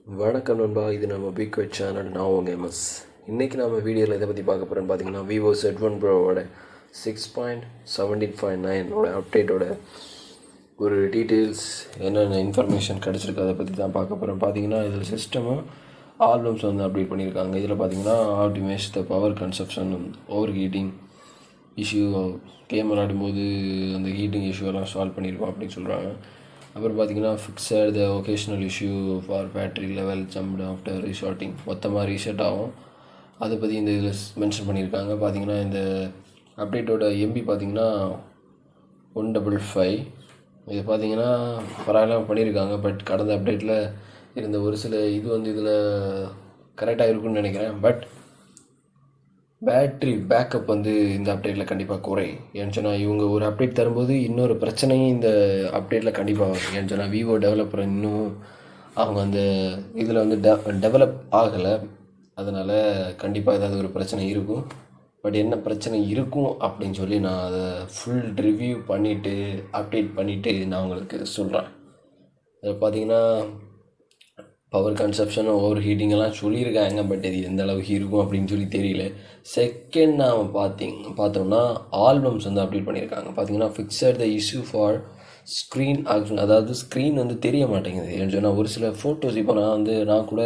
வணக்கம் நண்பா, இது நம்ம பிக்வெட் சேனல். நான் உங்கள் எம்எஸ். இன்றைக்கி நம்ம வீடியோவில் இதை பற்றி பார்க்க போகிறோன்னு பார்த்தீங்கன்னா, விவோ Z1 ப்ரோவோட 6.17.9 அப்டேட்டோட ஒரு டீட்டெயில்ஸ், என்னென்ன இன்ஃபர்மேஷன் கிடச்சிருக்கு அதை பற்றி தான் பார்க்க போகிறோம். பார்த்தீங்கன்னா இதில் சிஸ்டமும் ஆல்பம்ஸ் வந்து அப்டேட் பண்ணியிருக்காங்க. இதில் பார்த்தீங்கன்னா optimise the power consumption, over heating issue, game விளாடும்போது அந்த ஹீட்டிங் இஷ்யூலாம் சால்வ் பண்ணியிருக்கோம் அப்படின்னு சொல்கிறாங்க. அப்புறம் பார்த்திங்கன்னா fixed the occasional issue for battery level jumped after recharging, மொத்தமாக ரீசெட் ஆகும். அதை பற்றி இந்த இதில் மென்ஷன் பண்ணியிருக்காங்க. பார்த்திங்கன்னா இந்த அப்டேட்டோட எம்பி பார்த்திங்கன்னா 155. இது பார்த்திங்கன்னா பரவாயில்லாமல் பண்ணியிருக்காங்க. பட் கடந்த அப்டேட்டில் இருந்த ஒரு சில இது வந்து இதில் கரெக்டாக இருக்குன்னு நினைக்கிறேன். பட் பேட்ரி பேக்கப் வந்து இந்த அப்டேட்டில் கண்டிப்பாக குறையும். ஏன்னு சொன்னால் இவங்க ஒரு அப்டேட் தரும்போது இன்னொரு பிரச்சனையும் இந்த அப்டேட்டில் கண்டிப்பாக வரும். ஏன்னு சொன்னால் விவோ டெவலப்பர் இன்னும் அவங்க அந்த இதில் வந்து டெவலப் ஆகலை. அதனால் கண்டிப்பாக ஏதாவது ஒரு பிரச்சனை இருக்கும். பட் என்ன பிரச்சனை இருக்கும் அப்படின்னு சொல்லி நான் அதை ஃபுல் ரிவ்யூ பண்ணிவிட்டு அப்டேட் பண்ணிவிட்டு நான் உங்களுக்கு சொல்கிறேன். அதை பார்த்தீங்கன்னா பவர் கன்சப்ஷன், ஓவர் ஹீட்டிங்கெல்லாம் சொல்லியிருக்காங்க. பட் இது எந்த அளவுக்கு இருக்கும் அப்படின்னு சொல்லி தெரியல. செகண்ட் நாம் பார்த்தோம்னா ஆல்பம்ஸ் வந்து அப்டேட் பண்ணியிருக்காங்க. பார்த்தீங்கன்னா fixed the issue for screen action, அதாவது ஸ்க்ரீன் வந்து தெரிய மாட்டேங்குது. ஏன்னு சொன்னால் ஒரு சில ஃபோட்டோஸ், இப்போ நான் கூட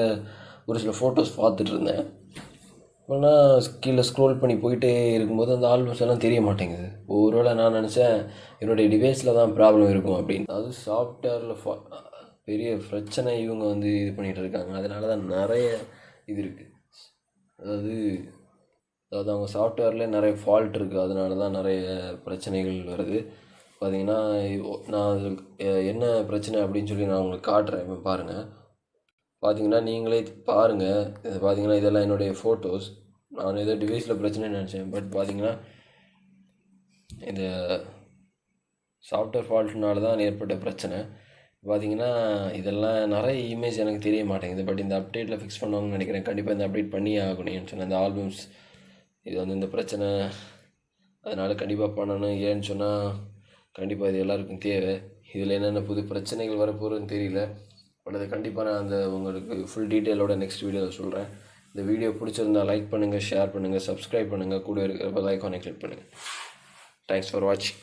ஒரு சில ஃபோட்டோஸ் பார்த்துட்டு இருந்தேன். இப்போனா கீழே ஸ்க்ரோல் பண்ணி போயிட்டே இருக்கும்போது அந்த ஆல்பம்ஸ் எல்லாம் தெரிய மாட்டேங்குது. ஒருவேளை நான் நினச்சேன் என்னுடைய டிவைஸில் தான் ப்ராப்ளம் இருக்கும் அப்படின்னு. அது சாஃப்ட்வேரில் பெரிய பிரச்சனை இவங்க வந்து இது பண்ணிகிட்டு இருக்காங்க. அதனால தான் நிறைய இது இருக்குது. அதாவது அவங்க சாஃப்ட்வேர்லேயே நிறைய ஃபால்ட் இருக்குது. அதனால தான் நிறைய பிரச்சனைகள் வருது. பார்த்திங்கன்னா நான் அது என்ன பிரச்சனை அப்படின்னு சொல்லி நான் உங்களுக்கு காட்டுறேன். இப்போ பாருங்கள். பார்த்திங்கன்னா நீங்களே பாருங்கள். இது பார்த்திங்கன்னா இதெல்லாம் என்னுடைய ஃபோட்டோஸ். நான் ஏதோ டிவைஸில் பிரச்சனைன்னு நினச்சேன். பட் பார்த்திங்கன்னா இந்த சாஃப்ட்வேர் ஃபால்ட்னால தான் ஏற்பட்ட பிரச்சனை. பார்த்திங்கன்னா இதெல்லாம் நிறைய இமேஜ் எனக்கு தெரிய மாட்டேங்குது. பட் இந்த அப்டேட்டில் ஃபிக்ஸ் பண்ணுவாங்கன்னு நினைக்கிறேன். கண்டிப்பாக இந்த அப்டேட் பண்ணியே ஆகணும்னு சொன்னால் இந்த ஆல்பம்ஸ் இது வந்து இந்த பிரச்சனை, அதனால் கண்டிப்பாக பண்ணணும். ஏன்னு சொன்னால் கண்டிப்பாக இது எல்லாருக்கும் தேவை. இதில் என்னென்ன புது பிரச்சனைகள் வரப்போகுதுன்னு தெரியல. பட் அதை கண்டிப்பாக நான் உங்களுக்கு ஃபுல் டீட்டெயிலோட நெக்ஸ்ட் வீடியோவில் சொல்கிறேன். இந்த வீடியோ பிடிச்சிருந்தா லைக் பண்ணுங்கள், ஷேர் பண்ணுங்கள், சப்ஸ்கிரைப் பண்ணுங்கள், கூட இருக்கிற பெல் ஐகானை கிளிக் பண்ணுங்கள். தேங்க்ஸ் ஃபார் வாட்சிங்.